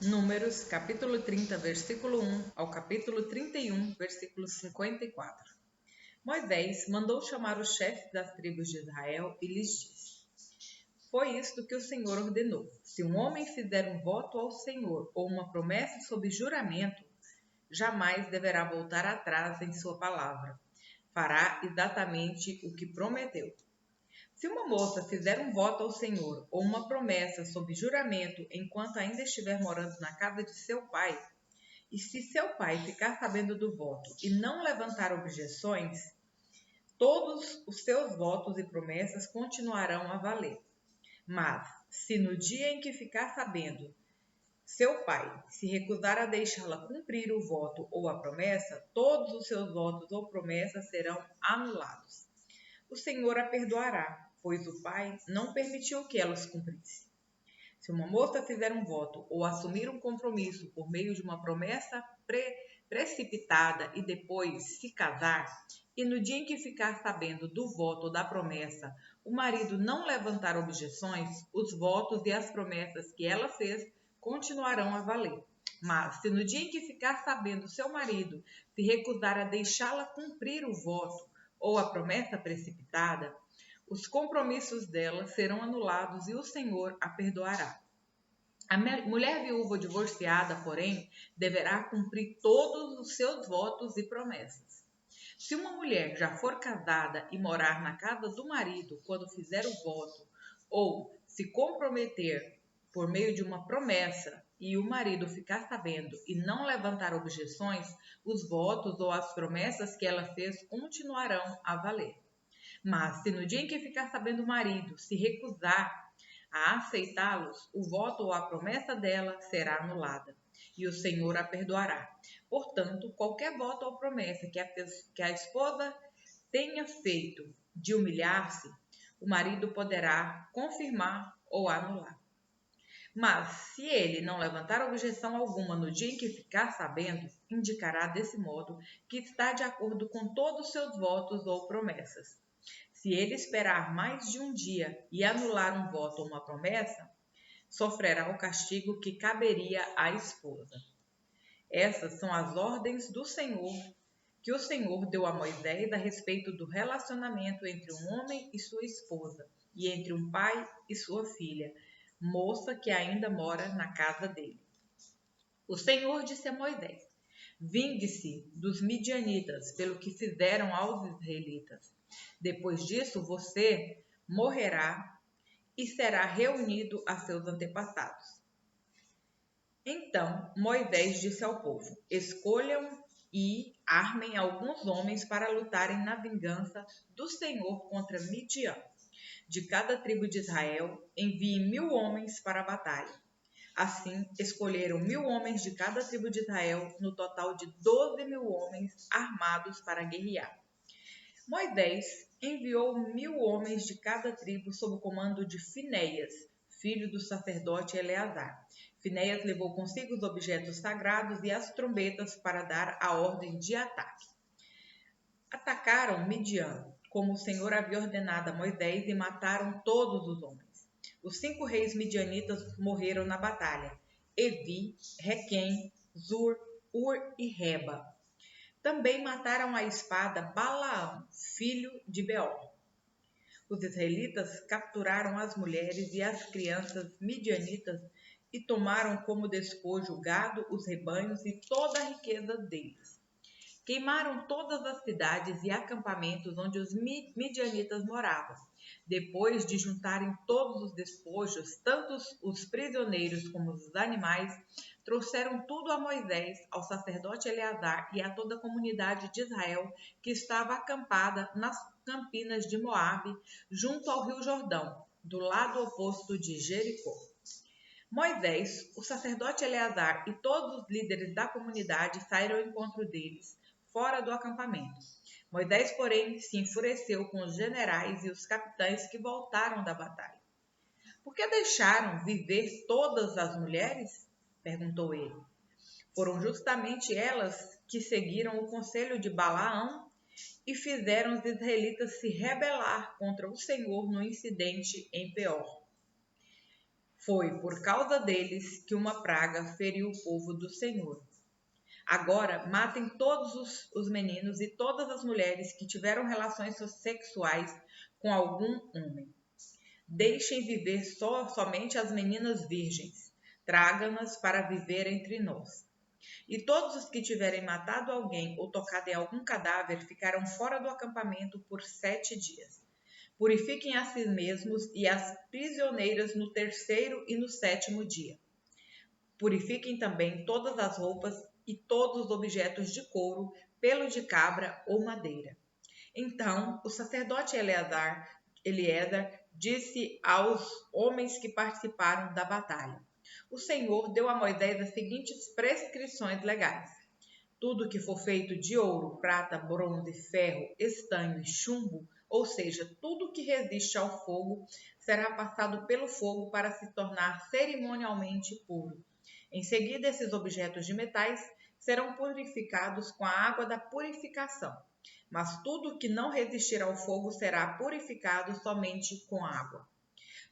Números, capítulo 30, versículo 1 ao capítulo 31, versículo 54. Moisés mandou chamar os chefes das tribos de Israel e lhes disse: Foi isto que o Senhor ordenou. Se um homem fizer um voto ao Senhor ou uma promessa sob juramento, jamais deverá voltar atrás em sua palavra. Fará exatamente o que prometeu. Se uma moça fizer um voto ao Senhor ou uma promessa sob juramento enquanto ainda estiver morando na casa de seu pai, e se seu pai ficar sabendo do voto e não levantar objeções, todos os seus votos e promessas continuarão a valer. Mas, se no dia em que ficar sabendo, seu pai se recusar a deixá-la cumprir o voto ou a promessa, todos os seus votos ou promessas serão anulados. O Senhor a perdoará, pois o pai não permitiu que ela os cumprisse. Se uma moça fizer um voto ou assumir um compromisso por meio de uma promessa precipitada e depois se casar, e no dia em que ficar sabendo do voto ou da promessa, o marido não levantar objeções, os votos e as promessas que ela fez continuarão a valer. Mas, se no dia em que ficar sabendo seu marido se recusar a deixá-la cumprir o voto ou a promessa precipitada, os compromissos dela serão anulados e o Senhor a perdoará. A mulher viúva divorciada, porém, deverá cumprir todos os seus votos e promessas. Se uma mulher já for casada e morar na casa do marido quando fizer o voto, ou se comprometer por meio de uma promessa e o marido ficar sabendo e não levantar objeções, os votos ou as promessas que ela fez continuarão a valer. Mas se no dia em que ficar sabendo o marido se recusar a aceitá-los, o voto ou a promessa dela será anulada, e o Senhor a perdoará. Portanto, qualquer voto ou promessa que a esposa tenha feito de humilhar-se, o marido poderá confirmar ou anular. Mas, se ele não levantar objeção alguma no dia em que ficar sabendo, indicará desse modo que está de acordo com todos os seus votos ou promessas. Se ele esperar mais de um dia e anular um voto ou uma promessa, sofrerá o castigo que caberia à esposa. Essas são as ordens do Senhor que o Senhor deu a Moisés a respeito do relacionamento entre um homem e sua esposa, e entre um pai e sua filha, moça que ainda mora na casa dele. O Senhor disse a Moisés: Vingue-se dos midianitas pelo que fizeram aos israelitas. Depois disso, você morrerá e será reunido a seus antepassados. Então Moisés disse ao povo: Escolham e armem alguns homens para lutarem na vingança do Senhor contra Midian. De cada tribo de Israel, envie 1000 homens para a batalha. Assim, escolheram 1000 homens de cada tribo de Israel, no total de 12.000 homens armados para guerrear. Moisés enviou 1000 homens de cada tribo sob o comando de Finéias, filho do sacerdote Eleazar. Finéias levou consigo os objetos sagrados e as trombetas para dar a ordem de ataque. Atacaram Midian, como o Senhor havia ordenado a Moisés, e mataram todos os homens. Os 5 reis midianitas morreram na batalha: Evi, Requem, Zur, Ur e Reba. Também mataram à espada Balaão, filho de Beor. Os israelitas capturaram as mulheres e as crianças midianitas e tomaram como despojo o gado, os rebanhos e toda a riqueza deles. Queimaram todas as cidades e acampamentos onde os midianitas moravam. Depois de juntarem todos os despojos, tanto os prisioneiros como os animais, trouxeram tudo a Moisés, ao sacerdote Eleazar e a toda a comunidade de Israel que estava acampada nas campinas de Moabe, junto ao rio Jordão, do lado oposto de Jericó. Moisés, o sacerdote Eleazar e todos os líderes da comunidade saíram ao encontro deles, fora do acampamento. Moisés, porém, se enfureceu com os generais e os capitães que voltaram da batalha. Por que deixaram viver todas as mulheres? Perguntou ele. Foram justamente elas que seguiram o conselho de Balaão e fizeram os israelitas se rebelar contra o Senhor no incidente em Peor. Foi por causa deles que uma praga feriu o povo do Senhor. Agora matem todos os meninos e todas as mulheres que tiveram relações sexuais com algum homem. Deixem viver somente as meninas virgens. Tragam-nas para viver entre nós. E todos os que tiverem matado alguém ou tocado em algum cadáver ficarão fora do acampamento por 7 dias. Purifiquem a si mesmos e as prisioneiras no 3º e no 7º dia. Purifiquem também todas as roupas e todos os objetos de couro, pelo de cabra ou madeira. Então o sacerdote Eliezer disse aos homens que participaram da batalha: O Senhor deu a Moisés as seguintes prescrições legais. Tudo que for feito de ouro, prata, bronze, ferro, estanho e chumbo, ou seja, tudo que resiste ao fogo, será passado pelo fogo para se tornar cerimonialmente puro. Em seguida, esses objetos de metais serão purificados com a água da purificação. Mas tudo que não resistir ao fogo será purificado somente com água.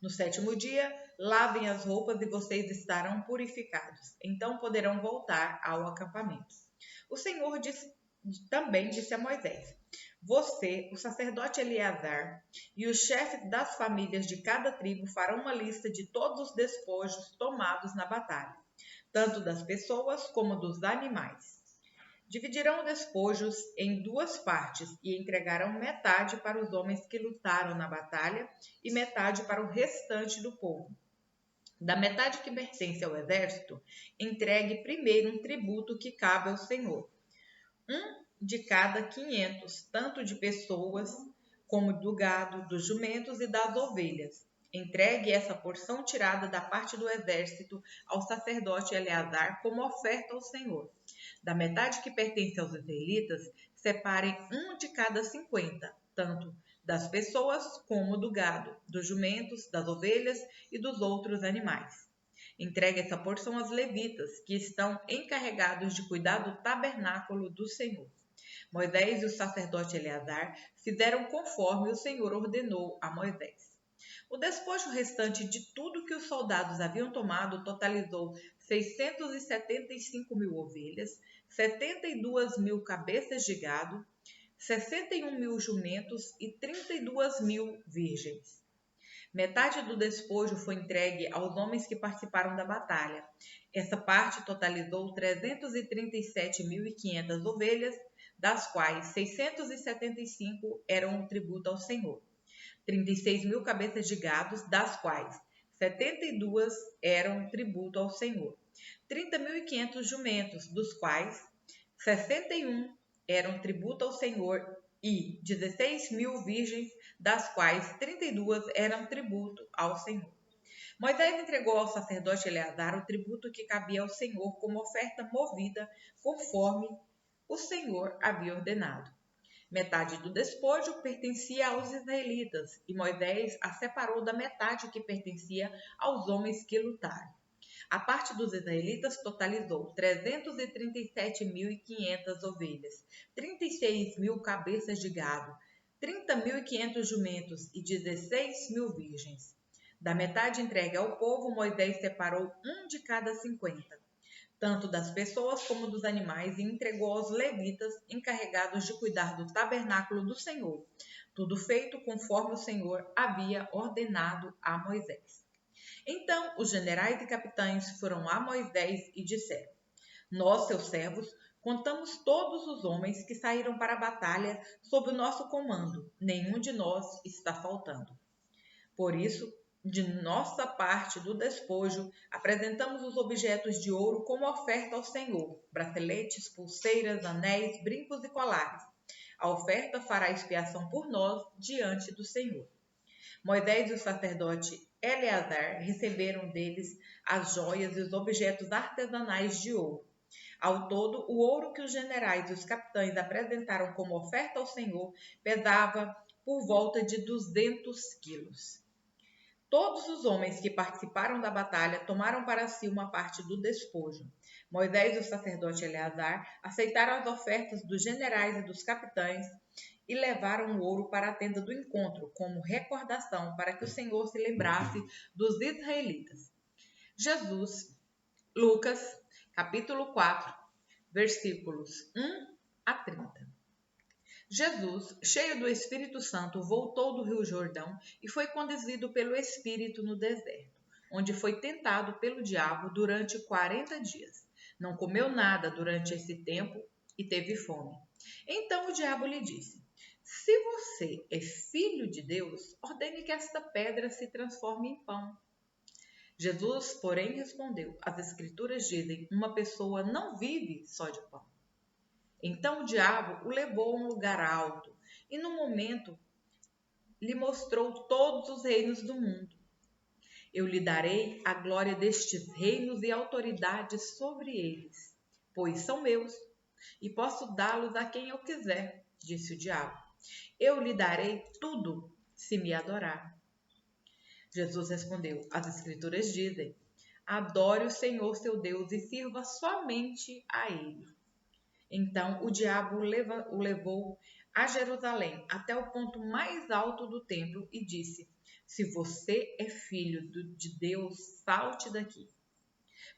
No 7º dia, lavem as roupas e vocês estarão purificados. Então poderão voltar ao acampamento. O Senhor também disse a Moisés: Você, o sacerdote Eleazar e os chefes das famílias de cada tribo farão uma lista de todos os despojos tomados na batalha, tanto das pessoas como dos animais. Dividirão os despojos em 2 partes e entregarão metade para os homens que lutaram na batalha e metade para o restante do povo. Da metade que pertence ao exército, entregue primeiro um tributo que cabe ao Senhor, de cada 500, tanto de pessoas como do gado, dos jumentos e das ovelhas. Entregue essa porção tirada da parte do exército ao sacerdote Eleazar como oferta ao Senhor. Da metade que pertence aos israelitas, separem de cada 50, tanto das pessoas como do gado, dos jumentos, das ovelhas e dos outros animais. Entregue essa porção aos levitas, que estão encarregados de cuidar do tabernáculo do Senhor. Moisés e o sacerdote Eleazar fizeram conforme o Senhor ordenou a Moisés. O despojo restante de tudo que os soldados haviam tomado totalizou 675.000 ovelhas, 72.000 cabeças de gado, 61.000 jumentos e 32.000 virgens. Metade do despojo foi entregue aos homens que participaram da batalha. Essa parte totalizou 337.500 ovelhas, das quais 675 eram um tributo ao Senhor. 36.000 cabeças de gados, das quais 72 eram tributo ao Senhor. 30.500 jumentos, dos quais 61 eram tributo ao Senhor, e 16.000 virgens, das quais 32 eram tributo ao Senhor. Moisés entregou ao sacerdote Eleazar o tributo que cabia ao Senhor como oferta movida conforme o Senhor havia ordenado. Metade do despojo pertencia aos israelitas, e Moisés a separou da metade que pertencia aos homens que lutaram. A parte dos israelitas totalizou 337.500 ovelhas, 36.000 cabeças de gado, 30.500 jumentos e 16.000 virgens. Da metade entregue ao povo, Moisés separou de cada 50, tanto das pessoas como dos animais, e entregou aos levitas, encarregados de cuidar do tabernáculo do Senhor, tudo feito conforme o Senhor havia ordenado a Moisés. Então os generais e capitães foram a Moisés e disseram: Nós, seus servos, contamos todos os homens que saíram para a batalha sob o nosso comando. Nenhum de nós está faltando. Por isso, de nossa parte do despojo, apresentamos os objetos de ouro como oferta ao Senhor: braceletes, pulseiras, anéis, brincos e colares. A oferta fará expiação por nós diante do Senhor. Moisés e o sacerdote Eleazar receberam deles as joias e os objetos artesanais de ouro. Ao todo, o ouro que os generais e os capitães apresentaram como oferta ao Senhor pesava por volta de 200 quilos. Todos os homens que participaram da batalha tomaram para si uma parte do despojo. Moisés e o sacerdote Eleazar aceitaram as ofertas dos generais e dos capitães e levaram o ouro para a tenda do encontro, como recordação para que o Senhor se lembrasse dos israelitas. Jesus, Lucas, capítulo 4, versículos 1 a 30. Jesus, cheio do Espírito Santo, voltou do Rio Jordão e foi conduzido pelo Espírito no deserto, onde foi tentado pelo diabo durante 40 dias. Não comeu nada durante esse tempo e teve fome. Então o diabo lhe disse: Se você é filho de Deus, ordene que esta pedra se transforme em pão. Jesus, porém, respondeu: As Escrituras dizem, uma pessoa não vive só de pão. Então o diabo o levou a um lugar alto e, no momento, lhe mostrou todos os reinos do mundo. Eu lhe darei a glória destes reinos e autoridade sobre eles, pois são meus, e posso dá-los a quem eu quiser, disse o diabo. Eu lhe darei tudo se me adorar. Jesus respondeu: As Escrituras dizem, adore o Senhor seu Deus e sirva somente a Ele. Então o diabo o levou a Jerusalém, até o ponto mais alto do templo, e disse: Se você é filho de Deus, salte daqui.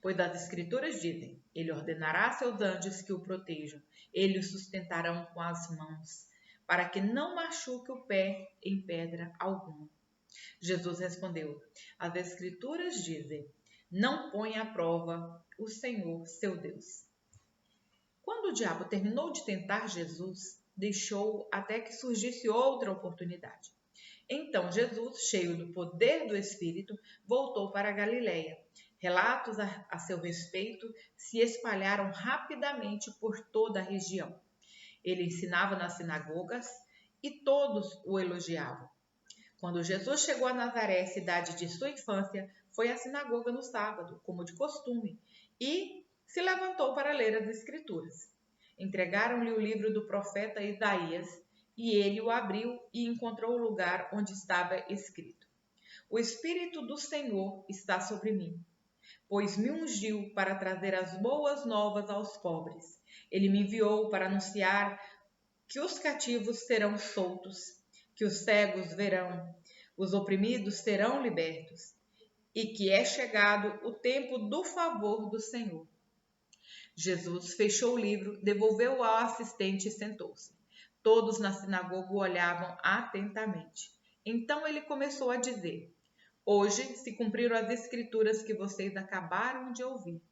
Pois as Escrituras dizem: Ele ordenará a seus anjos que o protejam, eles o sustentarão com as mãos, para que não machuque o pé em pedra alguma. Jesus respondeu: As Escrituras dizem: Não ponha à prova o Senhor, seu Deus. Quando o diabo terminou de tentar Jesus, deixou até que surgisse outra oportunidade. Então Jesus, cheio do poder do Espírito, voltou para a Galiléia. Relatos a seu respeito se espalharam rapidamente por toda a região. Ele ensinava nas sinagogas e todos o elogiavam. Quando Jesus chegou a Nazaré, cidade de sua infância, foi à sinagoga no sábado, como de costume, e se levantou para ler as Escrituras. Entregaram-lhe o livro do profeta Isaías, e ele o abriu e encontrou o lugar onde estava escrito: O Espírito do Senhor está sobre mim, pois me ungiu para trazer as boas novas aos pobres. Ele me enviou para anunciar que os cativos serão soltos, que os cegos verão, os oprimidos serão libertos, e que é chegado o tempo do favor do Senhor. Jesus fechou o livro, devolveu-o ao assistente e sentou-se. Todos na sinagoga o olhavam atentamente. Então ele começou a dizer: Hoje se cumpriram as Escrituras que vocês acabaram de ouvir.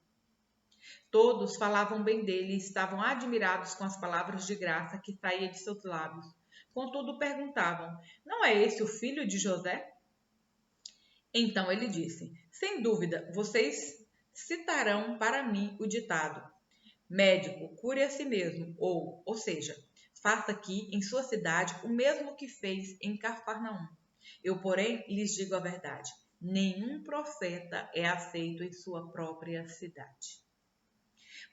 Todos falavam bem dele e estavam admirados com as palavras de graça que saíam de seus lábios. Contudo, perguntavam: Não é esse o filho de José? Então ele disse: Sem dúvida, vocês citarão para mim o ditado: Médico, cure a si mesmo, ou seja, faça aqui em sua cidade o mesmo que fez em Cafarnaum. Eu, porém, lhes digo a verdade: nenhum profeta é aceito em sua própria cidade.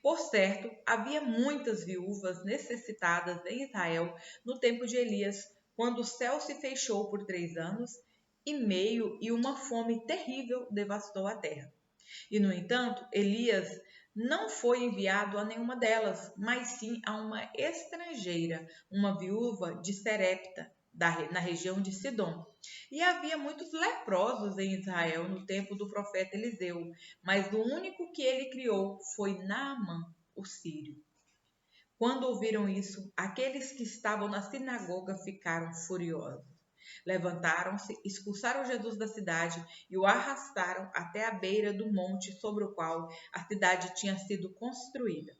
Por certo, havia muitas viúvas necessitadas em Israel no tempo de Elias, quando o céu se fechou por 3 anos e meio e uma fome terrível devastou a terra. E, no entanto, Elias não foi enviado a nenhuma delas, mas sim a uma estrangeira, uma viúva de Serepta, na região de Sidom. E havia muitos leprosos em Israel no tempo do profeta Eliseu, mas o único que ele criou foi Naamã, o sírio. Quando ouviram isso, aqueles que estavam na sinagoga ficaram furiosos. Levantaram-se, expulsaram Jesus da cidade e o arrastaram até a beira do monte sobre o qual a cidade tinha sido construída.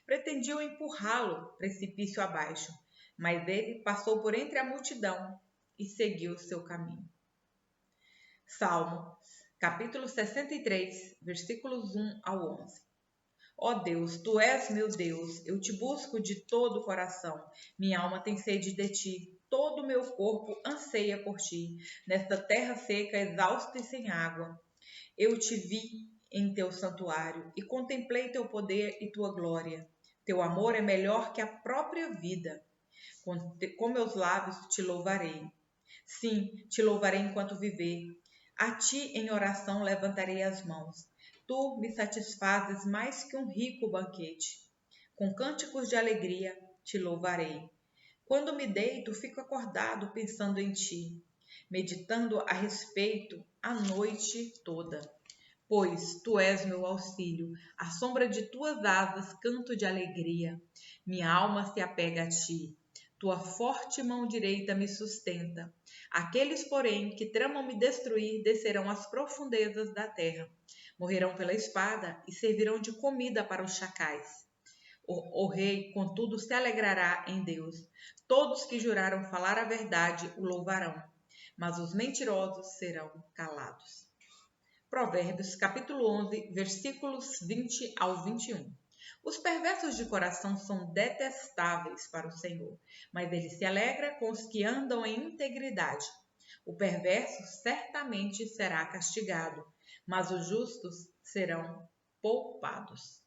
Pretendiam empurrá-lo precipício abaixo, mas ele passou por entre a multidão e seguiu o seu caminho. Salmo, capítulo 63, versículos 1 ao 11. Ó Deus, Tu és meu Deus, eu te busco de todo o coração. Minha alma tem sede de Ti, todo o meu corpo anseia por Ti. Nesta terra seca, exausta e sem água, eu te vi em Teu santuário e contemplei Teu poder e Tua glória. Teu amor é melhor que a própria vida. Com meus lábios te louvarei. Sim, te louvarei enquanto viver. A Ti em oração levantarei as mãos. Tu me satisfazes mais que um rico banquete. Com cânticos de alegria te louvarei. Quando me deito, fico acordado pensando em ti, meditando a respeito a noite toda. Pois tu és meu auxílio, à sombra de tuas asas canto de alegria. Minha alma se apega a ti, tua forte mão direita me sustenta. Aqueles, porém, que tramam me destruir descerão às profundezas da terra. Morrerão pela espada e servirão de comida para os chacais. O rei, contudo, se alegrará em Deus. Todos que juraram falar a verdade o louvarão, mas os mentirosos serão calados. Provérbios, capítulo 11, versículos 20 ao 21. Os perversos de coração são detestáveis para o Senhor, mas ele se alegra com os que andam em integridade. O perverso certamente será castigado, mas os justos serão poupados.